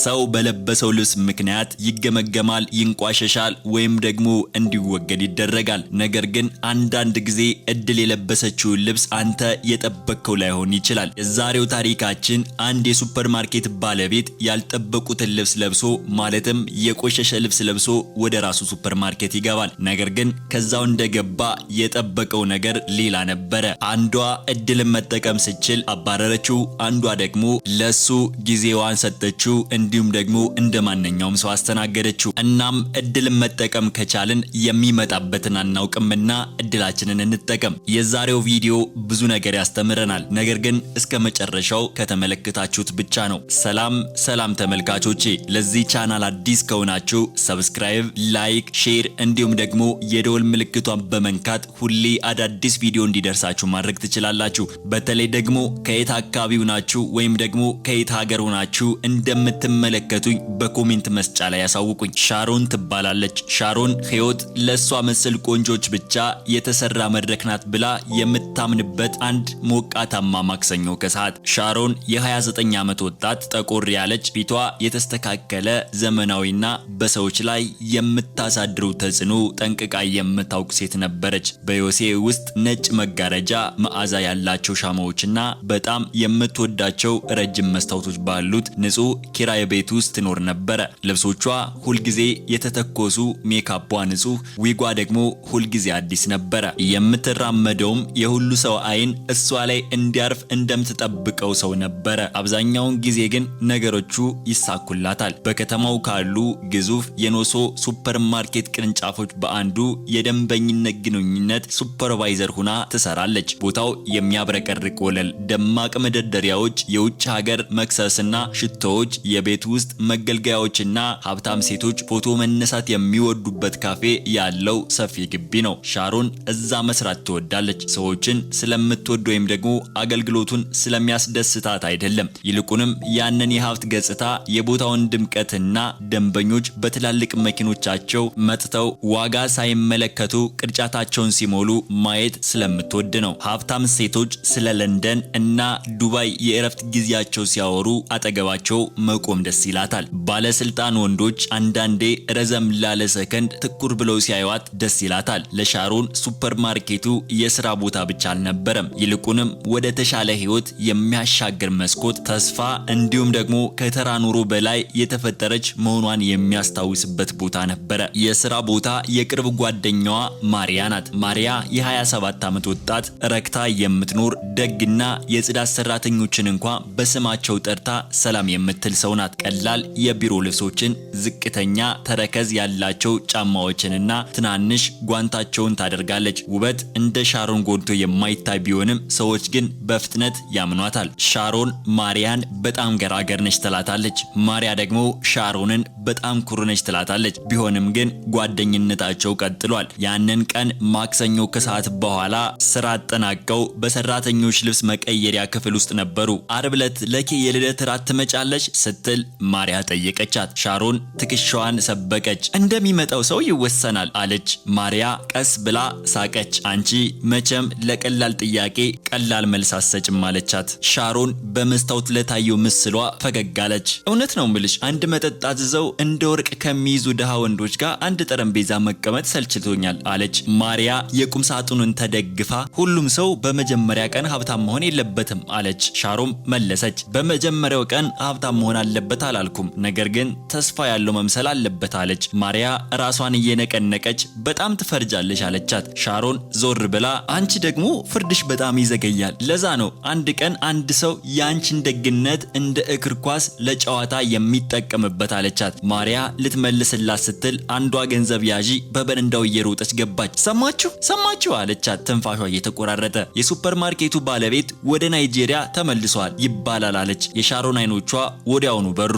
ሰው በለበሰው ልብስ ምክንያት ይገመገማል፣ ይንቋሸሻል ወይም ደግሞ እንዲወገድ ይደረጋል። ነገር ግን አንዳንድ ጊዜ እድል የለበሰችውን ልብስ አንተ የጠበቅከው ላይሆን ይችላል። የዛሬው ታሪካችን አንድ የሱፐርማርኬት ባለቤት ያልጠበቁትን ልብስ ለብሶ ማለትም የቆሸሸ ልብስ ለብሶ ወደ ራሱ ሱፐርማርኬት ይገባል። ነገር ግን ከዛው እንደገባ የጠበቀው ነገር ሌላ ነበረ። አንዷ እድልን መጠቀም ስችል አባረረችው፣ አንዷ ደግሞ ለሱ ጊዜዋን ሰጠችው፣ እንዲሁም ደግሞ እንደማንኛውም ሰው አስተናገደችው። እናም እድልን መጠቀም ከቻልን የሚመጣበትን አናውቅምና እድላችንን እንጠቀም። የዛሬው ቪዲዮ ብዙ ነገር ያስተምረናል። ነገር ግን እስከ መጨረሻው ከተመለከታችሁት ብቻ ነው። ሰላም ተመልካቾቼ፣ ለዚህ ቻናል አዲስ ከሆናችሁ ሰብስክራይብ፣ ላይክ፣ ሼር እንዲሁም ደግሞ የደወል ምልክቷን በመንካት ሁሌ አዳዲስ ቪዲዮ እንዲደርሳችሁ ማድረግ ትችላላችሁ። በተለይ ደግሞ ከየት አካባቢው ናችሁ ወይም ደግሞ ከየት ሀገር ሆናችሁ እንደምትመለከቱኝ በኮሜንት መስጫ ላይ ያሳውቁኝ። ሻሮን ትባላለች። ሻሮን ህይወት ለሷ መሰል ቆንጆች ብቻ የተሰራ መድረክ ናት ብላ የምታምንበት አንድ ሞቃታማ ማክሰኞ ከሰዓት። ሻሮን የ29 ዓመት ወጣት፣ ጠቆር ያለች፣ ፊቷ የተስተካከለ፣ ዘመናዊና በሰዎች ላይ የምታሳድሩ ተጽዕኖ ጠንቅቃ የምታውቅ ሴት ነበረች። በዮሴ ውስጥ ነጭ መጋረጃ፣ መዓዛ ያላቸው ሻማዎችና በጣም የምትወዳቸው ረጅም መስታወቶች ባሉት ንጹህ ኪራይ ቤት ውስጥ ትኖር ነበረ። ልብሶቿ ሁልጊዜ የተተኮሱ፣ ሜካፖ ንጹህ፣ ዊጓ ደግሞ ሁልጊዜ አዲስ ነበረ። የምትራመደውም የሁሉ ሰው አይን እሷ ላይ እንዲያርፍ እንደምትጠብቀው ሰው ነበረ። አብዛኛውን ጊዜ ግን ነገሮቹ ይሳኩላታል። በከተማው ካሉ ግዙፍ የኖሶ ሱፐርማርኬት ቅርንጫፎች በአንዱ የደንበኝነት ግንኙነት ሱፐርቫይዘር ሁና ትሰራለች። ቦታው የሚያብረቀርቅ ወለል፣ ደማቅ መደርደሪያዎች፣ የውጭ ሀገር መክሰስና ሽቶዎች፣ የቤት ውስጥ መገልገያዎችና ሀብታም ሴቶች ፎቶ መነሳት የሚወዱበት ካፌ ያለው ሰፊ ግቢ ነው። ሻሮን እዛ መስራት ትወዳለች። ሰዎችን ስለምትወድ ወይም ደግሞ አገልግሎቱን ስለሚያስደስታት አይደለም። ይልቁንም ያንን የሀብት ገጽታ፣ የቦታውን ድምቀትና ደንበኞች በትላልቅ መኪኖቻቸው መጥተው ዋጋ ሳይመለከቱ ቅርጫታቸውን ሲሞሉ ማየት ስለምትወድ ነው። ሀብታም ሴቶች ስለ ለንደን እና ዱባይ የእረፍት ጊዜያቸው ሲያወሩ አጠገባቸው መቆም ደስ ይላታል። ባለስልጣን ወንዶች አንዳንዴ ረዘም ላለ ሰከንድ ትኩር ብለው ሲያዩት ደስ ይላታል። ለሻሮን ሱፐርማርኬቱ የሥራ ቦታ ብቻ አልነበረም። ይልቁንም ወደ ተሻለ ህይወት የሚያሻግር መስኮት፣ ተስፋ እንዲሁም ደግሞ ከተራ ኑሮ በላይ የተፈጠረች መሆኗን የሚያስታውስበት ቦታ ነበረ። የሥራ ቦታ የቅርብ ጓደኛዋ ማሪያ ናት። ማሪያ የ27 ዓመት ወጣት፣ ረክታ የምትኖር ደግና የጽዳት ሰራተኞችን እንኳን በስማቸው ጠርታ ሰላም የምትል ሰው ናት። ቀላል የቢሮ ልብሶችን፣ ዝቅተኛ ተረከዝ ያላቸው ጫማዎችንና ትናንሽ ጓንታቸውን ታደርጋለች። ውበት እንደ ሻሮን ጎልቶ የማይታይ ቢሆንም ሰዎች ግን በፍጥነት ያምኗታል። ሻሮን ማሪያን በጣም ገራገር ነች ትላታለች። ማሪያ ደግሞ ሻሮንን በጣም ኩሩ ነች ትላታለች። ቢሆንም ግን ጓደኝነታቸው ቀጥሏል። ያንን ቀን ማክሰኞ ከሰዓት በኋላ ስራ አጠናቀው በሰራተኞች ልብስ መቀየሪያ ክፍል ውስጥ ነበሩ። አርብ ዕለት ለኬ የልደት ራት ትመጫለሽ ስትል ማሪያ ጠየቀቻት። ሻሮን ትከሻዋን ሰበቀች። እንደሚመጣው ሰው ይወሰናል አለች። ማሪያ ቀስ ብላ ሳቀች። አንቺ መቼም ለቀላል ጥያቄ ቀላል መልስ አትሰጭም አለቻት። ሻሮን በመስታወት ለታየው ምስሏ ፈገግ አለች። እውነት ነው ምልሽ፣ አንድ መጠጥ አዝዘው እንደ ወርቅ ከሚይዙ ድሃ ወንዶች ጋር አንድ ጠረጴዛ መቀመጥ ሰልችቶኛል አለች። ማሪያ የቁም ሳጥኑን ተደግፋ ሁሉም ሰው በመጀመሪያ ቀን ሀብታም መሆን የለበትም አለች። ሻሮን መለሰች። በመጀመሪያው ቀን ሀብታም መሆን አለበት አላልኩም፣ ነገር ግን ተስፋ ያለው መምሰል አለበት አለች። ማሪያ ራሷን እየነቀነቀች በጣም ትፈርጃለሽ አለቻት። ሻሮን ዞር ብላ አንቺ ደግሞ ፍርድሽ በጣም ይዘገያል፣ ለዛ ነው አንድ ቀን አንድ ሰው ያንቺን ደግነት እንደ እግር ኳስ ለጨዋታ የሚጠቀምበት አለቻት። ማሪያ ልትመልስላት ስትል አንዷ ገንዘብ ያዢ በበረንዳው እየሮጠች ገባች። ሰማችሁ አለቻት ትንፋሿ እየተቆራረጠ። የሱፐርማርኬቱ ባለቤት ወደ ናይጄሪያ ተመልሷል ይባላል አለች። የሻሮን አይኖቿ ወዲያውኑ በሩ።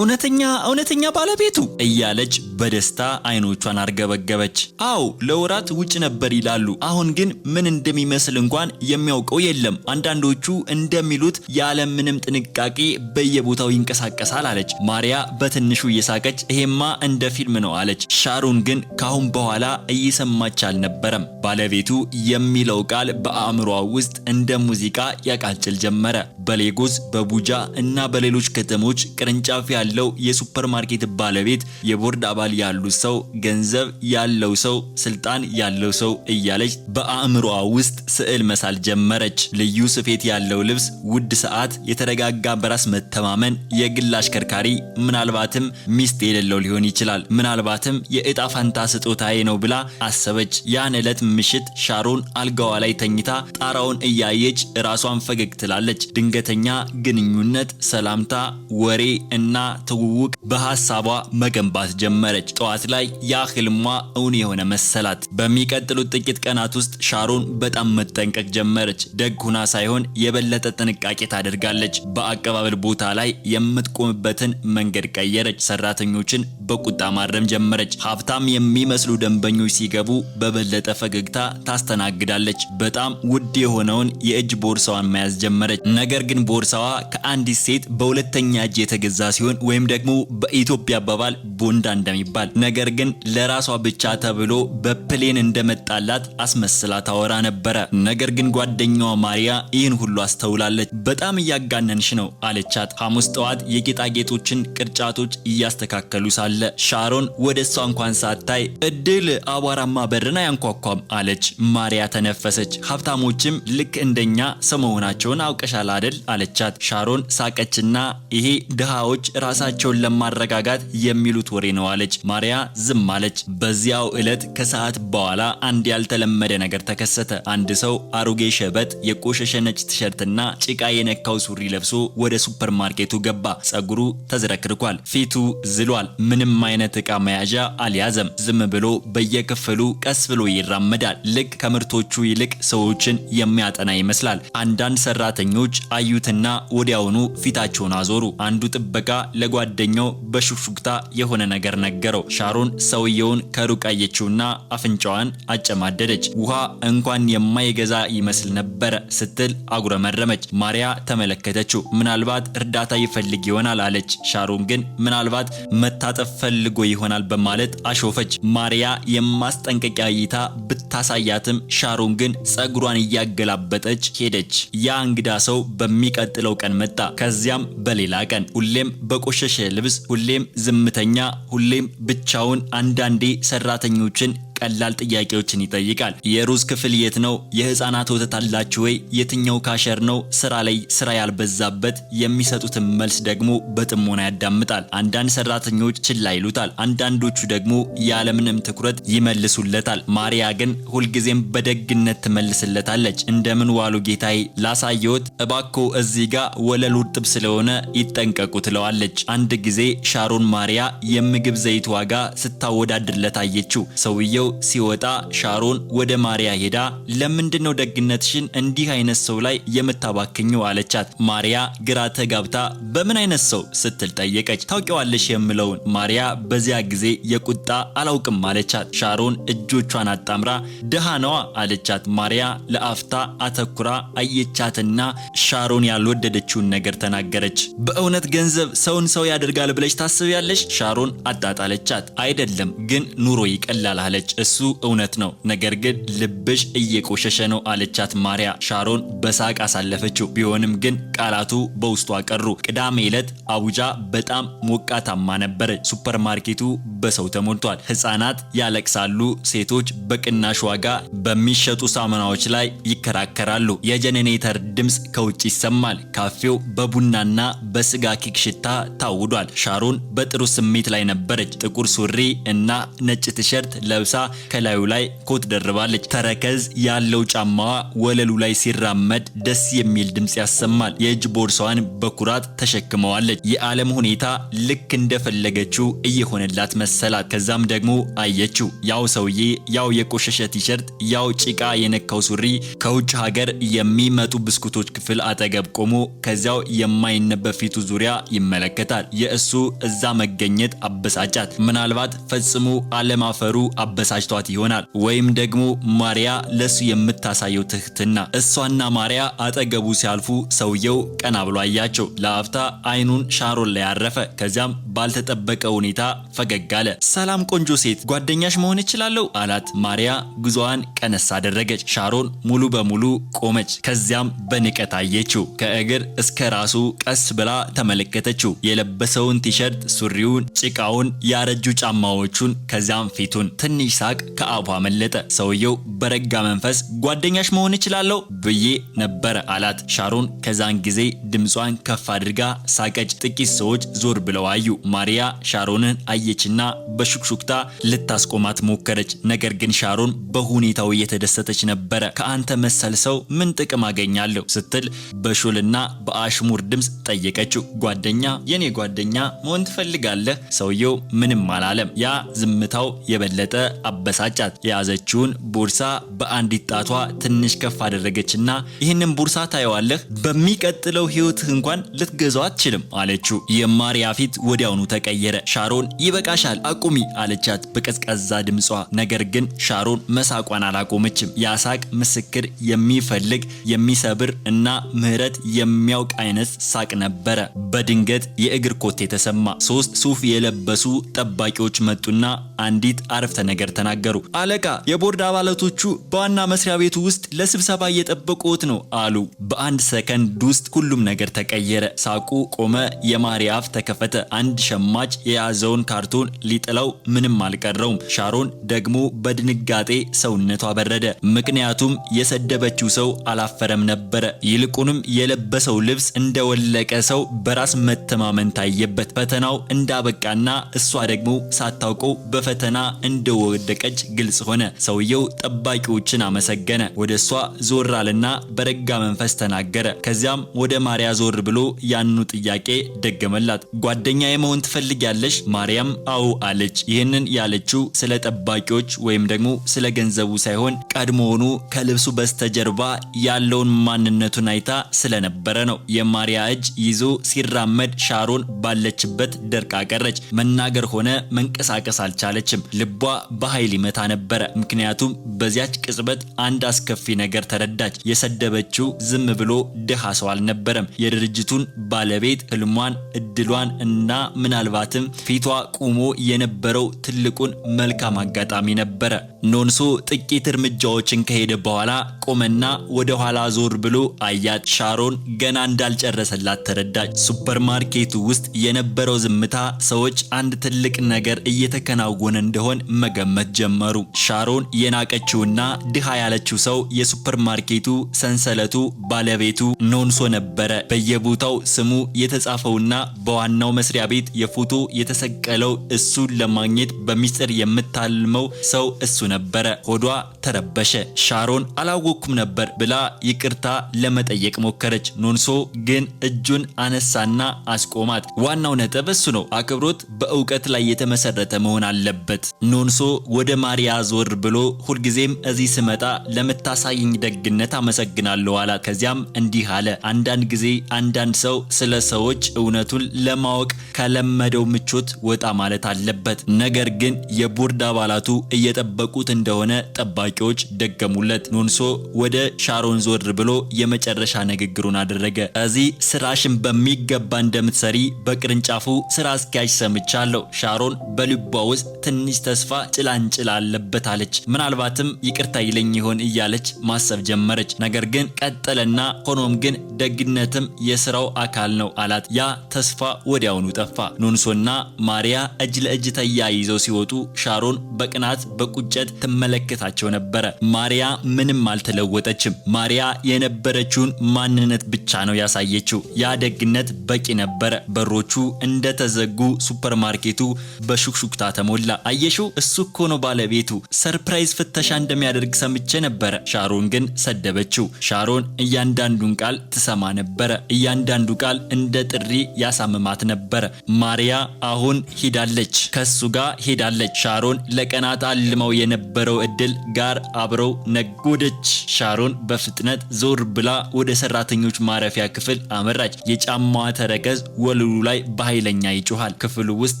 እውነተኛ ባለቤቱ እያለች በደስታ አይኖቿን አርገበገበች። አው ለወራት ውጭ ነበር ይላሉ። አሁን ግን ምን እንደሚመስል እንኳን የሚያውቀው የለም። አንዳንዶቹ እንደሚሉት ያለ ምንም ጥንቃቄ በየቦታው ይንቀሳቀሳል አለች። ማሪያ በትንሹ እየሳቀች ይሄማ እንደ ፊልም ነው አለች። ሻሮን ግን ካሁን በኋላ እየሰማች አልነበረም። ባለቤቱ የሚለው ቃል በአእምሯ ውስጥ እንደ ሙዚቃ ያቃጭል ጀመረ። በሌጎስ በቡጃ እና በሌሎች ከተሞች ቅርንጫፍ ያለው የሱፐርማርኬት ባለቤት የቦርድ አባል ያሉት ሰው፣ ገንዘብ ያለው ሰው፣ ስልጣን ያለው ሰው እያለች በአእምሮዋ ውስጥ ስዕል መሳል ጀመረች። ልዩ ስፌት ያለው ልብስ፣ ውድ ሰዓት፣ የተረጋጋ በራስ መተማመን፣ የግል አሽከርካሪ፣ ምናልባትም ሚስት የሌለው ሊሆን ይችላል፣ ምናልባትም የእጣ ፈንታ ስጦታዬ ነው ብላ አሰበች። ያን ዕለት ምሽት ሻሮን አልጋዋ ላይ ተኝታ ጣራውን እያየች ራሷን ፈገግ ትላለች። ድንገተኛ ግንኙነት፣ ሰላምታ፣ ወሬ እና ትውውቅ በሐሳቧ መገንባት ጀመረች። ጠዋት ላይ ያ ህልሟ እውን የሆነ መሰላት። በሚቀጥሉት ጥቂት ቀናት ውስጥ ሻሮን በጣም መጠንቀቅ ጀመረች። ደግ ሁና ሳይሆን የበለጠ ጥንቃቄ ታደርጋለች። በአቀባበል ቦታ ላይ የምትቆምበትን መንገድ ቀየረች። ሰራተኞችን በቁጣ ማረም ጀመረች። ሀብታም የሚመስሉ ደንበኞች ሲገቡ በበለጠ ፈገግታ ታስተናግዳለች። በጣም ውድ የሆነውን የእጅ ቦርሳዋን መያዝ ጀመረች። ነገር ግን ቦርሳዋ ከአንዲት ሴት በሁለተኛ እጅ የተገዛ ሲሆን ወይም ደግሞ በኢትዮጵያ አባባል ቦንዳ እንደሚባል፣ ነገር ግን ለራሷ ብቻ ተብሎ በፕሌን እንደመጣላት አስመስላ ታወራ ነበረ። ነገር ግን ጓደኛዋ ማሪያ ይህን ሁሉ አስተውላለች። በጣም እያጋነንሽ ነው አለቻት። ሐሙስ ጠዋት የጌጣጌጦችን ቅርጫቶች እያስተካከሉ ሳለ ሻሮን ወደ እሷ እንኳን ሳታይ እድል አቧራማ በርን አያንኳኳም አለች። ማሪያ ተነፈሰች። ሀብታሞችም ልክ እንደኛ ሰው መሆናቸውን አውቀሻል አይደል አለቻት። ሻሮን ሳቀችና ይሄ ድሃዎች ራሳቸውን ለማረጋጋት የሚሉት ወሬ ነው አለች። ማሪያ ዝም አለች። በዚያው ዕለት ከሰዓት በኋላ አንድ ያልተለመደ ነገር ተከሰተ። አንድ ሰው አሮጌ ሸበጥ፣ የቆሸሸ ነጭ ቲሸርትና ጭቃ የነካው ሱሪ ለብሶ ወደ ሱፐርማርኬቱ ገባ። ጸጉሩ ተዝረክርኳል፣ ፊቱ ዝሏል። ምንም አይነት ዕቃ መያዣ አልያዘም። ዝም ብሎ በየክፍሉ ቀስ ብሎ ይራመዳል። ልክ ከምርቶቹ ይልቅ ሰዎችን የሚያጠና ይመስላል። አንዳንድ ሰራተኞች አዩትና ወዲያውኑ ፊታቸውን አዞሩ። አንዱ ጥበቃ ለጓደኛው በሹክሹክታ የሆነ ነገር ነገረው። ሻሮን ሰውየውን ከሩቅ አየችውና አፍንጫዋን አጨማደደች። ውሃ እንኳን የማይገዛ ይመስል ነበረ ስትል አጉረመረመች። ማሪያ ተመለከተችው። ምናልባት እርዳታ ይፈልግ ይሆናል አለች። ሻሮን ግን ምናልባት መታጠፍ ፈልጎ ይሆናል በማለት አሾፈች። ማሪያ የማስጠንቀቂያ እይታ ብታሳያትም ሻሮን ግን ጸጉሯን እያገላበጠች ሄደች። ያ እንግዳ ሰው በሚቀጥለው ቀን መጣ። ከዚያም በሌላ ቀን፣ ሁሌም በቆሸሸ ልብስ፣ ሁሌም ዝምተኛ፣ ሁሌም ብቻውን። አንዳንዴ ሰራተኞችን ቀላል ጥያቄዎችን ይጠይቃል። የሩዝ ክፍል የት ነው? የህፃናት ወተት አላችሁ ወይ? የትኛው ካሸር ነው ስራ ላይ ስራ ያልበዛበት? የሚሰጡትን መልስ ደግሞ በጥሞና ያዳምጣል። አንዳንድ ሰራተኞች ችላ ይሉታል፣ አንዳንዶቹ ደግሞ ያለምንም ትኩረት ይመልሱለታል። ማሪያ ግን ሁልጊዜም በደግነት ትመልስለታለች። እንደምን ዋሉ ጌታዬ፣ ላሳየዎት እባክዎ፣ እዚህ ጋር ወለሉ እርጥብ ስለሆነ ይጠንቀቁ ትለዋለች። አንድ ጊዜ ሻሮን ማሪያ የምግብ ዘይት ዋጋ ስታወዳድርለት አየችው። ሰውየው ሲወጣ ሻሮን ወደ ማሪያ ሄዳ ለምንድነው ደግነትሽን እንዲህ አይነት ሰው ላይ የምታባክኘው አለቻት። ማሪያ ግራ ተጋብታ በምን አይነት ሰው ስትል ጠየቀች። ታውቂዋለሽ የምለውን። ማሪያ በዚያ ጊዜ የቁጣ አላውቅም አለቻት። ሻሮን እጆቿን አጣምራ ደሃ ነዋ አለቻት። ማሪያ ለአፍታ አተኩራ አየቻትና ሻሮን ያልወደደችውን ነገር ተናገረች። በእውነት ገንዘብ ሰውን ሰው ያደርጋል ብለሽ ታስቢያለሽ? ሻሮን አጣጣለቻት። አይደለም ግን ኑሮ ይቀላል አለች። እሱ እውነት ነው፣ ነገር ግን ልብሽ እየቆሸሸ ነው አለቻት ማሪያ። ሻሮን በሳቅ አሳለፈችው። ቢሆንም ግን ቃላቱ በውስጧ ቀሩ። ቅዳሜ ዕለት አቡጃ በጣም ሞቃታማ ነበር። ሱፐርማርኬቱ በሰው ተሞልቷል። ህፃናት ያለቅሳሉ። ሴቶች በቅናሽ ዋጋ በሚሸጡ ሳሙናዎች ላይ ይከራከራሉ። የጀነሬተር ድምፅ ከውጭ ይሰማል። ካፌው በቡናና በስጋ ኬክ ሽታ ታውዷል። ሻሮን በጥሩ ስሜት ላይ ነበረች። ጥቁር ሱሪ እና ነጭ ቲሸርት ለብሳ ከላዩ ላይ ኮት ደርባለች። ተረከዝ ያለው ጫማዋ ወለሉ ላይ ሲራመድ ደስ የሚል ድምጽ ያሰማል። የእጅ ቦርሳዋን በኩራት ተሸክመዋለች። የዓለም ሁኔታ ልክ እንደፈለገችው እየሆነላት መሰላት። ከዛም ደግሞ አየችው። ያው ሰውዬ፣ ያው የቆሸሸ ቲሸርት፣ ያው ጭቃ የነካው ሱሪ ከውጭ ሀገር የሚመጡ ብስኩቶች ክፍል አጠገብ ቆሞ ከዚያው የማይነበብ ፊቱ ዙሪያ ይመለከታል። የእሱ እዛ መገኘት አበሳጫት። ምናልባት ፈጽሞ አለማፈሩ አበሳጫት። አበሳጭቷት ይሆናል። ወይም ደግሞ ማሪያ ለሱ የምታሳየው ትህትና። እሷና ማሪያ አጠገቡ ሲያልፉ ሰውየው ቀና ብሎ አያቸው። ለአፍታ አይኑን ሻሮን ላይ አረፈ። ከዚያም ባልተጠበቀ ሁኔታ ፈገግ አለ። ሰላም ቆንጆ ሴት፣ ጓደኛሽ መሆን እችላለሁ አላት። ማሪያ ጉዞዋን ቀነስ አደረገች። ሻሮን ሙሉ በሙሉ ቆመች። ከዚያም በንቀት አየችው። ከእግር እስከ ራሱ ቀስ ብላ ተመለከተችው። የለበሰውን ቲሸርት፣ ሱሪውን፣ ጭቃውን፣ ያረጁ ጫማዎቹን፣ ከዚያም ፊቱን። ትንሽ ሳቅ ከአፏ መለጠ። ሰውየው በረጋ መንፈስ ጓደኛሽ መሆን እችላለሁ ብዬ ነበረ አላት። ሻሮን ከዛን ጊዜ ድምጿን ከፍ አድርጋ ሳቀች። ጥቂት ሰዎች ዞር ብለው አዩ። ማሪያ ሻሮንን አየችና በሹክሹክታ ልታስቆማት ሞከረች። ነገር ግን ሻሮን በሁኔታው እየተደሰተች ነበረ። ከአንተ መሰል ሰው ምን ጥቅም አገኛለሁ ስትል በሹልና በአሽሙር ድምፅ ጠየቀችው። ጓደኛ፣ የኔ ጓደኛ መሆን ትፈልጋለህ? ሰውየው ምንም አላለም። ያ ዝምታው የበለጠ አበሳጫት። የያዘችውን ቦርሳ በአንዲት ጣቷ ትንሽ ከፍ አደረገችና ይህንን ቦርሳ ታየዋለህ? በሚቀጥለው ህይወትህ እንኳን ልትገዛው አትችልም አለችው። የማሪያ ፊት ወዲያውኑ ተቀየረ። ሻሮን ይበቃሻል፣ አቁሚ አለቻት በቀዝቃዛ ድምጿ። ነገር ግን ሻሮን መሳቋን አላቆመችም። ያሳቅ ምስክር የሚፈልግ የሚሰብር እና ምህረት የሚያውቅ አይነት ሳቅ ነበረ። በድንገት የእግር ኮቴ ተሰማ። 3 ሱፍ የለበሱ ጠባቂዎች መጡና አንዲት አረፍተ ነገር ተናገሩ። አለቃ፣ የቦርድ አባላቶቹ በዋና መስሪያ ቤቱ ውስጥ ለስብሰባ እየጠበቁት ነው አሉ። በአንድ ሰከንድ ውስጥ ሁሉም ነገር ተቀየረ። ሳቁ ቆመ። የማሪያ አፍ ተከፈተ። አንድ ሸማች የያዘውን ካርቶን ሊጥለው ምንም አልቀረውም። ሻሮን ደግሞ በድንጋጤ ሰውነቷ በረደ። ምክንያቱም የሰደበችው ሰው አላፈረም ነበረ። ይልቁንም የለበሰው ልብስ እንደወለቀ ሰው በራስ መተማመን ታየበት። ፈተናው እንዳበቃና እሷ ደግሞ ሳታውቀው በፈተና እንደወደቀች ግልጽ ሆነ። ሰውየው ጠባቂዎችን አመሰገነ። ወደ እሷ ዞር አለና በረጋ መንፈስ ተናገረ። ከዚያም ወደ ማሪያ ዞር ብሎ ያኑ ጥያቄ ደገመላት። ጓደኛ የመሆን ትፈልጊያለሽ? ማሪያም አዎ አለች። ይህንን ያለችው ስለ ጠባቂዎች ወይም ደግሞ ስለ ገንዘቡ ሳይሆን ቀድሞውኑ ከልብሱ በስተጀርባ ያለውን ማንነቱን አይታ ስለነበረ ነው። የማሪያ እጅ ይዞ ሲራመድ ሻሮን ባለችበት ደርቃ ቀረች። መናገር ሆነ መንቀሳቀስ አልቻለችም። ልቧ በኃይል ይመታ ነበረ። ምክንያቱም በዚያች ቅጽበት አንድ አስከፊ ነገር ተረዳች። የሰደበችው ዝም ብሎ ድሃ ሰው አልነበረም። የድርጅቱን ባለቤት፣ ህልሟን፣ እድሏን እና ምናልባትም ፊቷ ቁሞ የነበረው ትልቁን መልካም አጋጣሚ ነበረ። ኖንሶ ጥቂት እርምጃዎችን ከሄደ በኋላ ቆመና ወደ ኋላ ዞር ብሎ አያት። ሻሮን ገና እንዳልጨረሰላት ተረዳች። ሱፐርማርኬቱ ውስጥ የነበረው ዝምታ ሰዎች አንድ ትልቅ ነገር እየተከናወነ እንደሆን መገመት ጀመሩ። ሻሮን የናቀችውና ድሃ ያለችው ሰው የሱፐርማርኬቱ ሰንሰለቱ ባለቤቱ ኖንሶ ነበረ። በየቦታው ስሙ የተጻፈውና በዋናው መስሪያ ቤት የፎቶ የተሰቀለው እሱን ለማግኘት በሚስጥር የምታልመው ሰው እሱ ነበረ። ሆዷ ተረበሸ። ሻሮን አላወኩም ነበር ብላ ይቅርታ ለመጠየቅ ሞከረች። ኖንሶ ግን እጁን አነሳና አስቆማት። ዋናው ነጥብ እሱ ነው። አክብሮት በእውቀት ላይ የተመሰረተ መሆን አለበት። ኖንሶ ወደ ማሪያ ዞር ብሎ ሁልጊዜም እዚህ ስመጣ ለምታሳይኝ ደግነት አመሰግናለሁ አላት። ከዚያም እንዲህ አለ። አንዳንድ ጊዜ አንዳንድ ሰው ስለ ሰዎች እውነቱን ለማወቅ ከለመደው ምቾት ወጣ ማለት አለበት። ነገር ግን የቦርድ አባላቱ እየጠበቁት እንደሆነ ጠባቂዎች ደገሙለት። ኖንሶ ወደ ሻሮን ዞር ብሎ የመጨረሻ ንግግሩን አደረገ። እዚህ ስራሽን በሚገባ እንደምትሰሪ በቅርንጫፉ ስራ አስኪያጅ ሰምቻለሁ። ሻሮን በልቧ ውስጥ ትንሽ ተስፋ ጭላንጭል አለበት አለች። ምናልባትም ይቅርታ ይለኝ ይሆን እያለች ማሰብ ጀመረች። ነገር ግን ቀጠለና ሆኖም ግን ደግነትም የስራው አካል ነው አላት። ያ ተስፋ ወዲያውኑ ጠፋ። ኖንሶና ማሪያ እጅ ለእጅ ተያይዘው ሲወጡ ሻሮን በቅናት በቁጭት ትመለከታቸው ነበረ። ማሪያ ምንም አልተለወጠችም። ማሪያ የነበረችውን ማንነት ብቻ ነው ያሳየችው። ያ ደግነት በቂ ነበረ። በሮቹ እንደተዘጉ ሱፐርማርኬቱ በሹክሹክታ ተሞላ። አየሽው? እሱ እኮ ነው ባለቤቱ። ሰርፕራይዝ ፍተሻ እንደሚያደርግ ሰምቼ ነበረ። ሻሮን ግን ሰደበችው። ሻሮን እያንዳንዱን ቃል ትሰማ ነበረ። እያንዳንዱ ቃል እንደ ጥሪ ያሳምማት ነበረ። ማሪያ አሁን ሄዳለች፣ ከሱ ጋር ሄዳለች። ሻሮን ለቀናት አልመው የነበረው እድል ጋር አብረው ነጎደች። ሻሮን በፍጥነት ዞር ብላ ወደ ሰራተኞች ማረፊያ ክፍል አመራች። የጫማዋ ተረከዝ ወለሉ ላይ በኃይለኛ ይጮሃል። ክፍሉ ውስጥ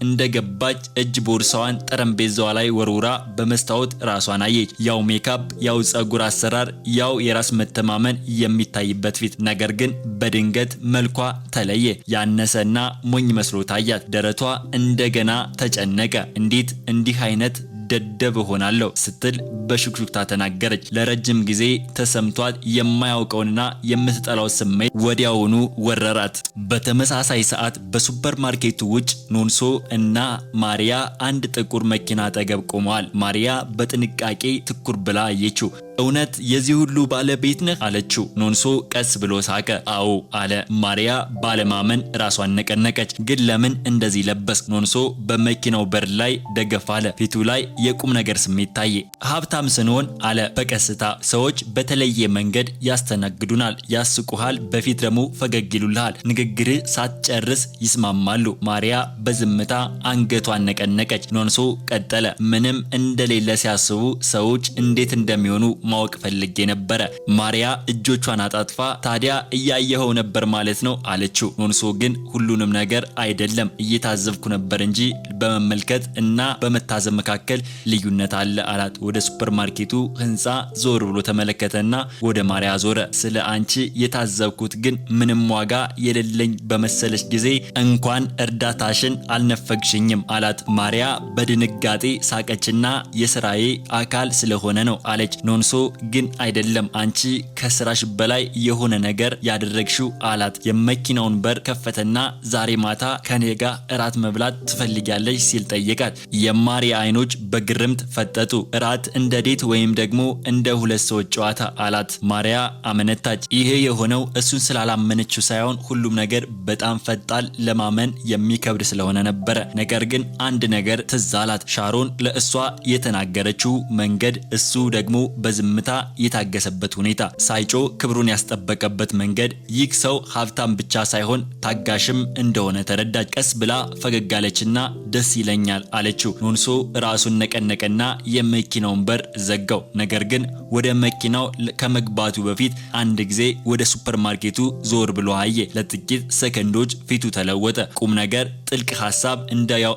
እንደገባች እጅ ቦርሳዋን ጠረጴዛዋ ላይ ወርውራ ወርውራ በመስታወት ራሷን አየች። ያው ሜካፕ፣ ያው ጸጉር አሰራር፣ ያው የራስ መተማመን የሚታይበት ፊት። ነገር ግን በድንገት መልኳ ተለየ። ያነሰና ሞኝ መስሎ ታያት። ደረቷ እንደገና ተጨነቀ። እንዴት እንዲህ አይነት ደደብ ሆናለሁ ስትል በሹክሹክታ ተናገረች። ለረጅም ጊዜ ተሰምቷት የማያውቀውንና የምትጠላው ስሜት ወዲያውኑ ወረራት። በተመሳሳይ ሰዓት በሱፐርማርኬቱ ውጭ ኖንሶ እና ማሪያ አንድ ጥቁር መኪና አጠገብ ቆመዋል። ማሪያ በጥንቃቄ ትኩር ብላ አየችው። እውነት የዚህ ሁሉ ባለቤት ነህ አለችው። ኖንሶ ቀስ ብሎ ሳቀ። አዎ አለ። ማሪያ ባለማመን ራሷን ነቀነቀች። ግን ለምን እንደዚህ ለበስ? ኖንሶ በመኪናው በር ላይ ደገፍ አለ። ፊቱ ላይ የቁም ነገር ስሜት ታየ። ሀብታም ስንሆን አለ በቀስታ ሰዎች በተለየ መንገድ ያስተናግዱናል፣ ያስቁሃል፣ በፊት ደግሞ ፈገግ ይሉልሃል። ንግግርህ ሳትጨርስ ይስማማሉ። ማሪያ በዝምታ አንገቷን ነቀነቀች። ኖንሶ ቀጠለ። ምንም እንደሌለ ሲያስቡ ሰዎች እንዴት እንደሚሆኑ ማወቅ ፈልጌ ነበረ። ማሪያ እጆቿን አጣጥፋ ታዲያ እያየኸው ነበር ማለት ነው አለችው። ኖንሶ ግን ሁሉንም ነገር አይደለም እየታዘብኩ ነበር እንጂ በመመልከት እና በመታዘብ መካከል ልዩነት አለ አላት። ወደ ሱፐርማርኬቱ ህንፃ ዞር ብሎ ተመለከተና ወደ ማሪያ ዞረ። ስለ አንቺ የታዘብኩት ግን ምንም ዋጋ የሌለኝ በመሰለሽ ጊዜ እንኳን እርዳታሽን አልነፈግሽኝም አላት። ማሪያ በድንጋጤ ሳቀችና የስራዬ አካል ስለሆነ ነው አለች። ኖንሶ ግን አይደለም አንቺ ከስራሽ በላይ የሆነ ነገር ያደረግሽው አላት። የመኪናውን በር ከፈተና ዛሬ ማታ ከኔ ጋር እራት መብላት ትፈልጊያለሽ ሲል ጠየቃት። የማሪያ አይኖች በግርምት ፈጠጡ። እራት እንደ ዴት ወይም ደግሞ እንደ ሁለት ሰዎች ጨዋታ አላት። ማሪያ አመነታች። ይሄ የሆነው እሱን ስላላመነችው ሳይሆን ሁሉም ነገር በጣም ፈጣን ለማመን የሚከብድ ስለሆነ ነበረ። ነገር ግን አንድ ነገር ትዝ አላት። ሻሮን ለእሷ የተናገረችው መንገድ፣ እሱ ደግሞ በዝምታ የታገሰበት ሁኔታ፣ ሳይጮ ክብሩን ያስጠበቀበት መንገድ። ይህ ሰው ሀብታም ብቻ ሳይሆን ታጋሽም እንደሆነ ተረዳች። ቀስ ብላ ፈገግ አለችና ደስ ይለኛል አለችው። ኖንሶ ራሱን ነቀነቀና የመኪናውን በር ዘጋው። ነገር ግን ወደ መኪናው ከመግባቱ በፊት አንድ ጊዜ ወደ ሱፐርማርኬቱ ዞር ብሎ አየ። ለጥቂት ሰከንዶች ፊቱ ተለወጠ። ቁም ነገር፣ ጥልቅ ሀሳብ፣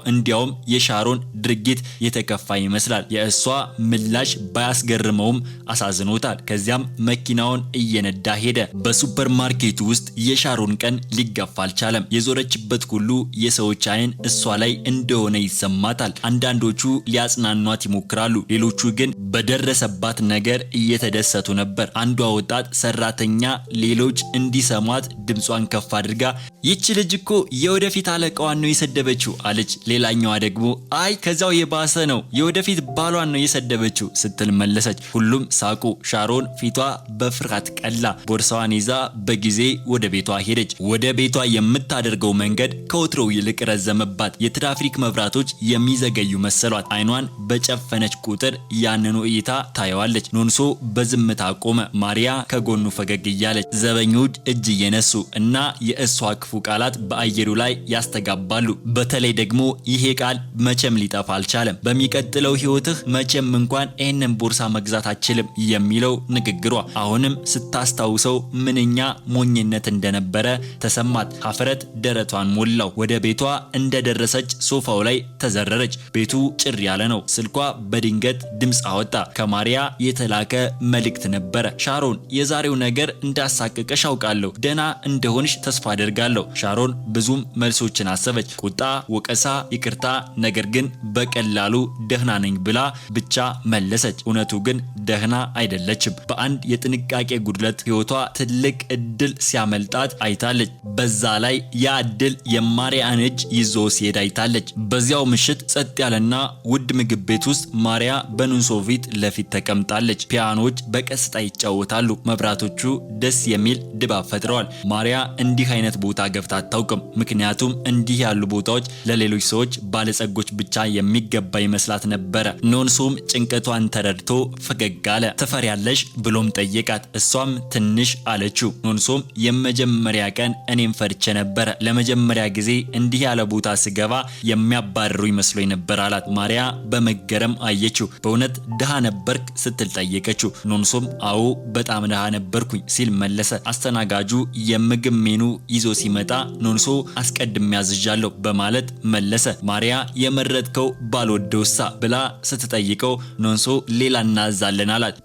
እንዲያውም የሻሮን ድርጊት የተከፋ ይመስላል። የእሷ ምላሽ ባያስገርመውም አሳዝኖታል። ከዚያም መኪናውን እየነዳ ሄደ። በሱፐርማርኬቱ ውስጥ የሻሮን ቀን ሊገፋ አልቻለም። የዞረችበት ሁሉ የሰዎች አይን እሷ ላይ እንደሆነ ይሰማታል። አንዳንዶቹ ሊያጽናኗት ይሞክራሉ፣ ሌሎቹ ግን በደረሰባት ነገር እየተደሰቱ ነበር። አንዷ ወጣት ሰራተኛ ሌሎች እንዲሰሟት ድምጿን ከፍ አድርጋ ይቺ ልጅ እኮ የወደፊት አለቃዋን ነው የሰደበችው አለች። ሌላኛዋ ደግሞ አይ ከዛው የባሰ ነው የወደፊት ባሏን ነው የሰደበችው ስትል መለሰች። ሁሉም ሳቁ። ሻሮን ፊቷ በፍርሃት ቀላ። ቦርሳዋን ይዛ በጊዜ ወደ ቤቷ ሄደች። ወደ ቤቷ የምታደርገው መንገድ ከወትሮው ይልቅ ረዘመባት። የትራፊክ መብራቶች የሚዘገዩ መሰሏት። አይኗን በጨፈነች ቁጥር ያንኑ እይታ ታየዋለች። ኖንሶ በዝምታ ቆመ። ማሪያ ከጎኑ ፈገግ እያለች፣ ዘበኞች እጅ እየነሱ እና የእሷ ክፉ ቃላት በአየሩ ላይ ያስተጋባሉ። በተለይ ደግሞ ይሄ ቃል መቼም ሊጠፋ አልቻለም። በሚቀጥለው ህይወትህ መቼም እንኳን ይህንን ቦርሳ መግዛት አችልም የሚለው ንግግሯ አሁንም ስታስታውሰው ምንኛ ሞኝነት እንደነበረ ተሰማት። ሀፍረት ደረቷን ሞላው። ወደ ቤቷ እንደደረሰች ሶፋው ላይ ተዘረረች። ቤቱ ጭር ያለ ነው። ስልኳ በድንገት ድምፅ አወጣ። ከማሪያ የተላከ መልእክት ነበረ። ሻሮን፣ የዛሬው ነገር እንዳሳቀቀሽ አውቃለሁ። ደህና እንደሆንሽ ተስፋ አደርጋለሁ። ሻሮን ብዙም መልሶችን አሰበች። ቁጣ፣ ወቀሳ፣ ይቅርታ። ነገር ግን በቀላሉ ደህና ነኝ ብላ ብቻ መለሰች። እውነቱ ግን ደህና አይደለችም። በአንድ የጥንቃቄ ጉድለት ህይወቷ ትልቅ እድል ሲያመልጣት አይታለች። በዛ ላይ ያ እድል የማሪያን እጅ ይዞ ሲሄድ አይታለች። በዚያው ምሽት ጸጥ ያለና ውድ ምግብ ቤት ውስጥ ማሪያ በኑንሶ ፊት ለፊት ተቀምጣለች። ፒያኖች በቀስታ ይጫወታሉ። መብራቶቹ ደስ የሚል ድባብ ፈጥረዋል። ማሪያ እንዲህ አይነት ቦታ ገብታ አታውቅም። ምክንያቱም እንዲህ ያሉ ቦታዎች ለሌሎች ሰዎች ባለጸጎች ብቻ የሚገባ ይመስላት ነበረ። ኖንሶም ጭንቀቷን ተረድቶ ፈገግ አለ። ትፈሪያለሽ ብሎም ጠየቃት። እሷም ትንሽ አለችው። ኖንሶም የመጀመሪያ ቀን እኔም ፈርቼ ነበረ። ለመጀመሪያ ጊዜ እንዲህ ያለ ቦታ ስገባ የሚያባርሩ ይመስሎኝ ነበር አላት። ማሪያ በመገረም አየችው። በእውነት ድሃ ነበርክ ስትል ጠየቀችው። ኖንሶም አዎ በጣም ድሃ ነበርኩኝ ሲል መለሰ። አስተናጋጁ የምግብ ሜኑ ይዞ ሲመጣ ኖንሶ አስቀድሜ ያዝዣለሁ በማለት መለሰ። ማሪያ የመረጥከው ባልወደውሳ ብላ ስትጠይቀው ኖንሶ ሌላ እናዛለን አላት።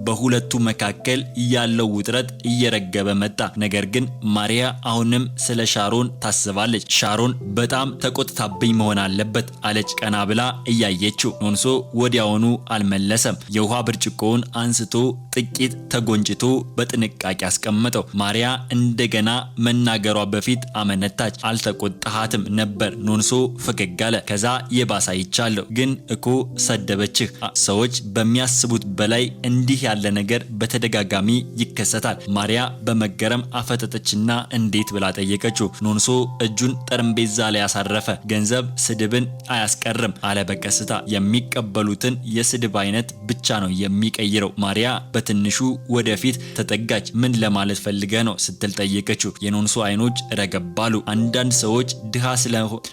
በሁለቱ መካከል ያለው ውጥረት እየረገበ መጣ። ነገር ግን ማሪያ አሁንም ስለ ሻሮን ታስባለች። ሻሮን በጣም ተቆጥታብኝ መሆን አለበት አለች ቀና ብላ እያየችው። ኖንሶ ወዲያውኑ አልመለሰም። የውሃ ብርጭቆውን አንስቶ ጥቂት ተጎንጭቶ በጥንቃቄ አስቀመጠው። ማሪያ እንደገና መናገሯ በፊት አመነታች። አልተቆጣሃትም ነበር። ኖንሶ ፈገግ አለ። ከዛ የባሳ ይቻለሁ ግን እኮ ሰደበችህ። ሰዎች በሚያስቡት በላይ እንዲህ ያለ ነገር በተደጋጋሚ ይከሰታል። ማሪያ በመገረም አፈጠጠችና እንዴት ብላ ጠየቀችው። ኖንሶ እጁን ጠረጴዛ ላይ ያሳረፈ። ገንዘብ ስድብን አያስቀርም አለ በቀስታ። የሚቀበሉትን የስድብ አይነት ብቻ ነው የሚቀይረው። ማሪያ በትንሹ ወደፊት ተጠጋች። ምን ለማለት ፈልገ ነው ስትል ጠየቀችው። የኖንሶ አይኖች ረገባሉ። አንዳንድ ሰዎች ድሃ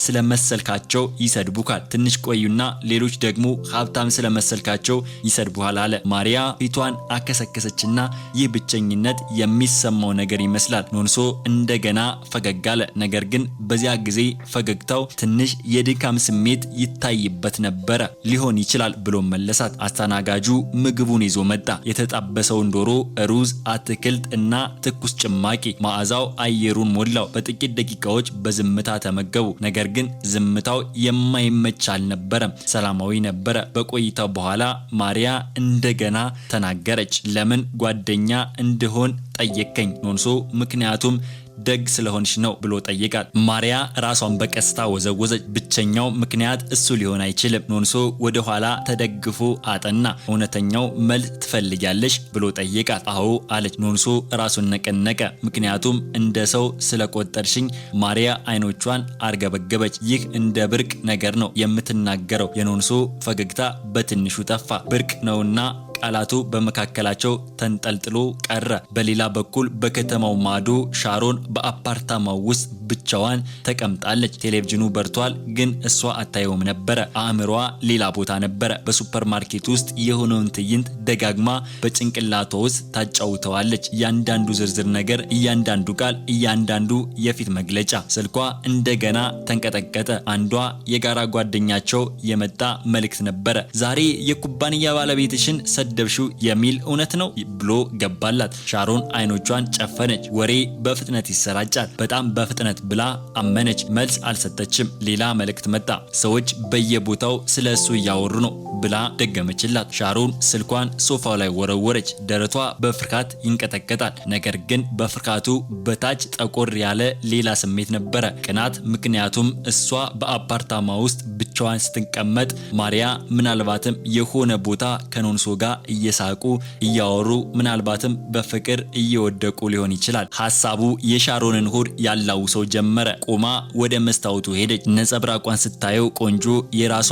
ስለመሰልካቸው ይሰድቡካል። ትንሽ ቆዩና ሌሎች ደግሞ ሀብታም ስለመሰልካቸው ይሰድቡሃል አለ። ማሪያ ፊቷን አከሰከሰችና ይህ ብቸኝነት የሚሰማው ነገር ይመስላል። ኖንሶ እንደገና ፈገግ አለ። ነገር ግን በዚያ ጊዜ ፈገግታው ትንሽ የድካም ስሜት ይታይበት ነበረ። ሊሆን ይችላል ብሎ መለሳት። አስተናጋጁ ምግቡን ይዞ መጣ። የተጣበሰውን ዶሮ፣ ሩዝ፣ አትክልት እና ትኩስ ጭማቂ። መዓዛው አየሩን ሞላው። በጥቂት ደቂቃዎች በዝምታ ተመገቡ። ነገር ግን ዝምታው የማይመች አልነበረም፣ ሰላማዊ ነበረ። በቆይታው በኋላ ማሪያ እንደገና ተናገረች። ለምን ጓደኛ እንደሆን ጠየቀኝ ኖንሶ። ምክንያቱም ደግ ስለሆንሽ ነው ብሎ ጠየቃት። ማሪያ ራሷን በቀስታ ወዘወዘች። ብቸኛው ምክንያት እሱ ሊሆን አይችልም። ኖንሶ ወደ ኋላ ተደግፎ አጠና። እውነተኛው መልስ ትፈልጊያለሽ ብሎ ጠየቃት። አዎ አለች። ኖንሶ ራሱን ነቀነቀ። ምክንያቱም እንደ ሰው ስለቆጠርሽኝ። ማሪያ አይኖቿን አርገበገበች። ይህ እንደ ብርቅ ነገር ነው የምትናገረው። የኖንሶ ፈገግታ በትንሹ ጠፋ። ብርቅ ነውና ቃላቱ በመካከላቸው ተንጠልጥሎ ቀረ። በሌላ በኩል በከተማው ማዶ ሻሮን በአፓርታማው ውስጥ ብቻዋን ተቀምጣለች። ቴሌቪዥኑ በርቷል፣ ግን እሷ አታየውም ነበረ። አእምሯ ሌላ ቦታ ነበረ። በሱፐርማርኬት ውስጥ የሆነውን ትዕይንት ደጋግማ በጭንቅላቷ ውስጥ ታጫውተዋለች። እያንዳንዱ ዝርዝር ነገር፣ እያንዳንዱ ቃል፣ እያንዳንዱ የፊት መግለጫ። ስልኳ እንደገና ተንቀጠቀጠ። አንዷ የጋራ ጓደኛቸው የመጣ መልእክት ነበረ። ዛሬ የኩባንያ ባለቤትሽን ሰደብሽው የሚል እውነት ነው ብሎ ገባላት። ሻሮን አይኖቿን ጨፈነች። ወሬ በፍጥነት ይሰራጫል፣ በጣም በፍጥነት ብላ አመነች። መልስ አልሰጠችም። ሌላ መልእክት መጣ። ሰዎች በየቦታው ስለ እሱ እያወሩ ነው ብላ ደገመችላት። ሻሮን ስልኳን ሶፋው ላይ ወረወረች። ደረቷ በፍርሃት ይንቀጠቀጣል። ነገር ግን በፍርሃቱ በታች ጠቆር ያለ ሌላ ስሜት ነበረ፣ ቅናት። ምክንያቱም እሷ በአፓርታማ ውስጥ ብቻዋን ስትቀመጥ ማሪያ ምናልባትም የሆነ ቦታ ከኖንሶ ጋር እየሳቁ እያወሩ ምናልባትም በፍቅር እየወደቁ ሊሆን ይችላል። ሐሳቡ የሻሮንን ሆድ ያላውሰው ጀመረ። ቆማ ወደ መስታወቱ ሄደች። ነጸብራቋን ስታየው ቆንጆ፣ የራሷ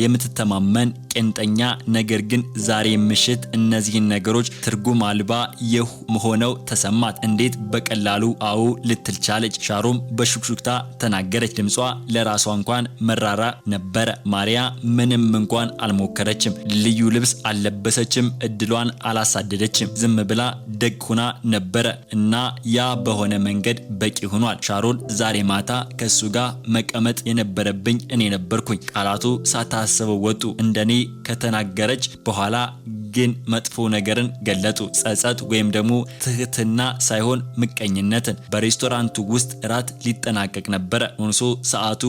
የምትተማመን ቄንጠኛ። ነገር ግን ዛሬ ምሽት እነዚህን ነገሮች ትርጉም አልባ ሆነው ተሰማት። እንዴት በቀላሉ አዎ ልትል ቻለች? ሻሮም በሹክሹክታ ተናገረች። ድምጿ ለራሷ እንኳን መራራ ነበረ። ማሪያ ምንም እንኳን አልሞከረችም። ልዩ ልብስ አልለበሰችም። እድሏን አላሳደደችም። ዝም ብላ ደግ ሆና ነበረ እና ያ በሆነ መንገድ በቂ ሆኗል። ሻሮን ዛሬ ማታ ከሱ ጋር መቀመጥ የነበረብኝ እኔ ነበርኩኝ። ቃላቱ ሳታስበው ወጡ። እንደኔ ከተናገረች በኋላ ግን መጥፎ ነገርን ገለጡ። ጸጸት ወይም ደግሞ ትህትና ሳይሆን ምቀኝነትን። በሬስቶራንቱ ውስጥ እራት ሊጠናቀቅ ነበረ። ኖንሶ ሰዓቱ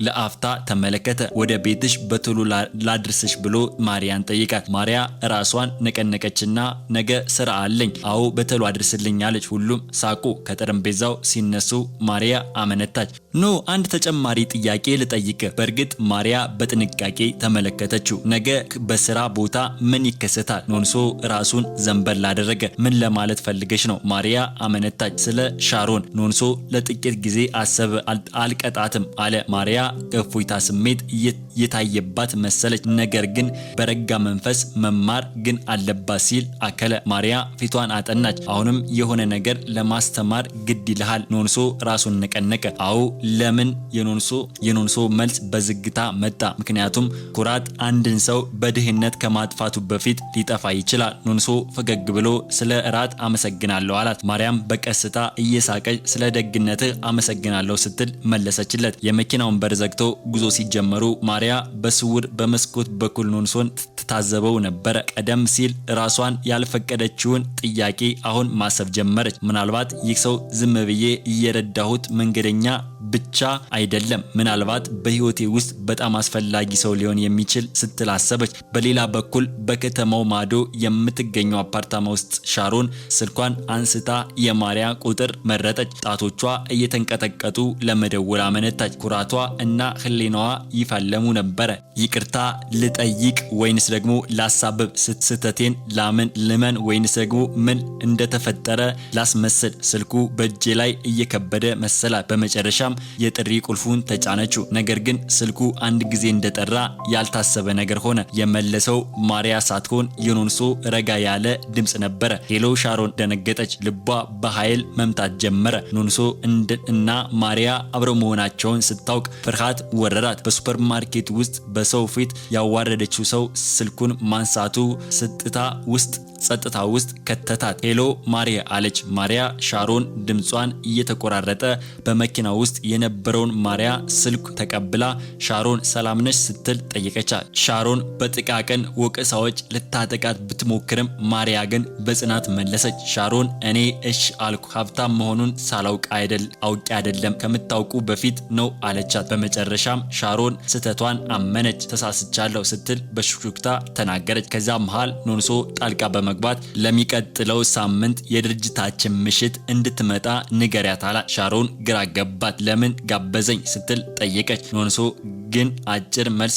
ለአፍታ ተመለከተ። ወደ ቤትሽ በቶሎ ላድርስሽ ብሎ ማሪያን ጠይቃት። ማሪያ ራሷን ነቀነቀችና ነገ ስራ አለኝ፣ አዎ በቶሎ አድርስልኝ አለች። ሁሉም ሳቁ። ከጠረጴዛው ሲነሱ ማሪያ አመነታች። ኖ አንድ ተጨማሪ ጥያቄ ልጠይቅ። በእርግጥ ማሪያ በጥንቃቄ ተመለከተችው። ነገ በስራ ቦታ ምን ይከሰታል? ኖንሶ ራሱን ዘንበል አደረገ። ምን ለማለት ፈልገሽ ነው? ማሪያ አመነታች። ስለ ሻሮን። ኖንሶ ለጥቂት ጊዜ አሰበ። አልቀጣትም አለ። ማሪያ እፎይታ ስሜት የታየባት መሰለች። ነገር ግን በረጋ መንፈስ መማር ግን አለባት ሲል አከለ። ማሪያ ፊቷን አጠናች። አሁንም የሆነ ነገር ለማስተማር ግድ ይልሃል። ኖንሶ ራሱን ነቀነቀ። አዎ ለምን? የኖንሶ መልስ በዝግታ መጣ። ምክንያቱም ኩራት አንድን ሰው በድህነት ከማጥፋቱ በፊት ሊጠፋ ይችላል። ኖንሶ ፈገግ ብሎ ስለ እራት አመሰግናለሁ አላት። ማርያም በቀስታ እየሳቀች ስለ ደግነትህ አመሰግናለሁ ስትል መለሰችለት። የመኪናውን በር ዘግቶ ጉዞ ሲጀመሩ ማሪያ በስውር በመስኮት በኩል ኖንሶን ትታዘበው ነበር። ቀደም ሲል ራሷን ያልፈቀደችውን ጥያቄ አሁን ማሰብ ጀመረች። ምናልባት ይህ ሰው ዝም ብዬ እየረዳሁት መንገደኛ ብቻ አይደለም፣ ምናልባት በህይወቴ ውስጥ በጣም አስፈላጊ ሰው ሊሆን የሚችል ስትል አሰበች። በሌላ በኩል በከተማው ማዶ የምትገኘው አፓርታማ ውስጥ ሻሮን ስልኳን አንስታ የማሪያ ቁጥር መረጠች። ጣቶቿ እየተንቀጠቀጡ ለመደወል አመነታች። ኩራቷ እና ህሊናዋ ይፋለሙ ነበረ። ይቅርታ ልጠይቅ ወይንስ ደግሞ ላሳብብ? ስህተቴን ልመን ወይንስ ደግሞ ምን እንደተፈጠረ ላስመስል? ስልኩ በእጄ ላይ እየከበደ መሰላት። በመጨረሻም የጥሪ ቁልፉን ተጫነችው። ነገር ግን ስልኩ አንድ ጊዜ እንደጠራ ያልታሰበ ነገር ሆነ። የመለሰው ማሪያ ሳትሆን የኖንሶ ረጋ ያለ ድምጽ ነበረ። ሄሎ ሻሮን ደነገጠች። ልቧ በኃይል መምታት ጀመረ። ኖንሶ እና ማሪያ አብረው መሆናቸውን ስታውቅ ፍርሃት ወረራት። በሱፐርማርኬት ውስጥ በሰው ፊት ያዋረደችው ሰው ስልኩን ማንሳቱ ጸጥታ ውስጥ ከተታት። ሄሎ ማሪያ አለች። ማሪያ ሻሮን ድምጿን እየተቆራረጠ በመኪና ውስጥ የነበረውን ማሪያ ስልክ ተቀብላ ሻሮን ሰላም ነሽ ስትል ጠየቀቻት። ሻሮን በጥቃቅን ወቀሳዎች ልታጠቃት ብትሞክርም ማሪያ ግን በጽናት መለሰች። ሻሮን እኔ እሺ አልኩ፣ ሀብታም መሆኑን ሳላውቅ አውቄ አይደለም ከምታውቁ በፊት ነው አለቻት። በመጨረሻም ሻሮን ስህተቷን አመነች። ተሳስቻለሁ ስትል በሹክሹክታ ተናገረች። ከዛ መሃል ኖንሶ ጣልቃ በመግባት ለሚቀጥለው ሳምንት የድርጅታችን ምሽት እንድትመጣ ንገሪያት አላት። ሻሮን ግራ ገባት። ለምን ጋበዘኝ ስትል ጠየቀች። ኖንሶ ግን አጭር መልስ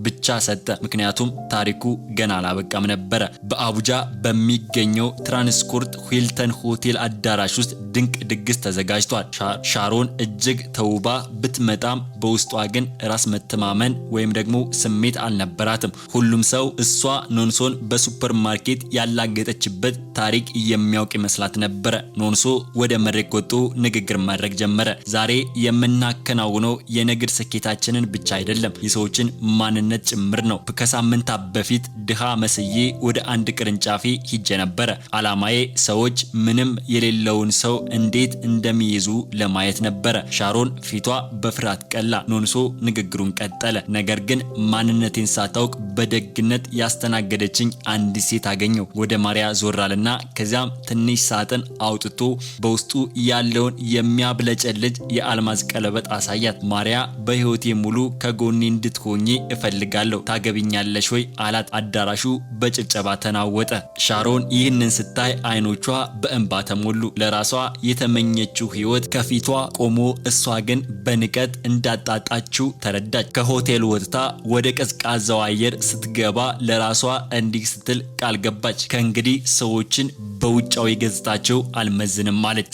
ብቻ ሰጠ። ምክንያቱም ታሪኩ ገና አላበቃም ነበረ። በአቡጃ በሚገኘው ትራንስኮርት ሂልተን ሆቴል አዳራሽ ውስጥ ድንቅ ድግስ ተዘጋጅቷል። ሻሮን እጅግ ተውባ ብትመጣም በውስጧ ግን ራስ መተማመን ወይም ደግሞ ስሜት አልነበራትም። ሁሉም ሰው እሷ ኖንሶን በሱፐርማርኬት ያላገጠችበት ታሪክ የሚያውቅ ይመስላት ነበረ። ኖንሶ ወደ መድረክ ወጥቶ ንግግር ማድረግ ጀመረ። ዛሬ የምናከናውነው የንግድ ስኬታችንን ብቻ አይደለም፣ የሰዎችን ማንነት ጭምር ነው። ከሳምንታት በፊት ድሃ መስዬ ወደ አንድ ቅርንጫፌ ሂጄ ነበረ። አላማዬ ሰዎች ምንም የሌለውን ሰው እንዴት እንደሚይዙ ለማየት ነበረ። ሻሮን ፊቷ በፍርሃት ቀላ። ኖንሶ ንግግሩን ቀጠለ። ነገር ግን ማንነቴን ሳታውቅ በደግነት ያስተናገደችኝ አንዲት ሴት አገኘው። ወደ ማሪያ ዞራልና ከዚያም ትንሽ ሳጥን አውጥቶ በውስጡ ያለውን የሚያብለጨልጭ የአልማዝ ቀለበት አሳያት። ማሪያ በህይወቴ ሙሉ ከጎኔ እንድትሆኚ እፈልጋለሁ፣ ታገቢኛለሽ ወይ አላት። አዳራሹ በጭብጨባ ተናወጠ። ሻሮን ይህንን ስታይ አይኖቿ በእንባ ተሞሉ። ለራሷ የተመኘችው ህይወት ከፊቷ ቆሞ እሷ ግን በንቀት እንዳጣጣችው ተረዳች። ከሆቴል ወጥታ ወደ ቀዝቃዛው አየር ስትገባ ለራሷ እንዲህ ስትል ቃል ገባች። ከእንግዲህ ሰዎችን በውጫዊ ገጽታቸው አልመዝንም ማለት።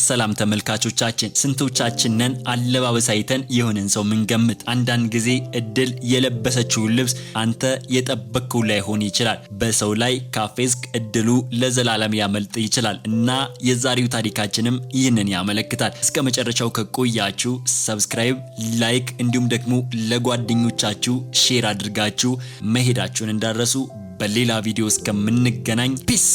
ሰላም ተመልካቾቻችን፣ ስንቶቻችን ነን አለባበስ አይተን የሆነን ሰው ምንገምት? አንዳንድ ጊዜ እድል የለበሰችውን ልብስ አንተ የጠበቅከው ላይሆን ይችላል። በሰው ላይ ካፌስክ እድሉ ለዘላለም ያመልጥ ይችላል እና የዛሬው ታሪካችንም ይህንን ያመለክታል። እስከ መጨረሻው ከቆያችሁ ሰብስክራይብ፣ ላይክ እንዲሁም ደግሞ ለጓደኞቻችሁ ሼር አድርጋችሁ መሄዳችሁን እንዳረሱ። በሌላ ቪዲዮ እስከምንገናኝ ፒስ።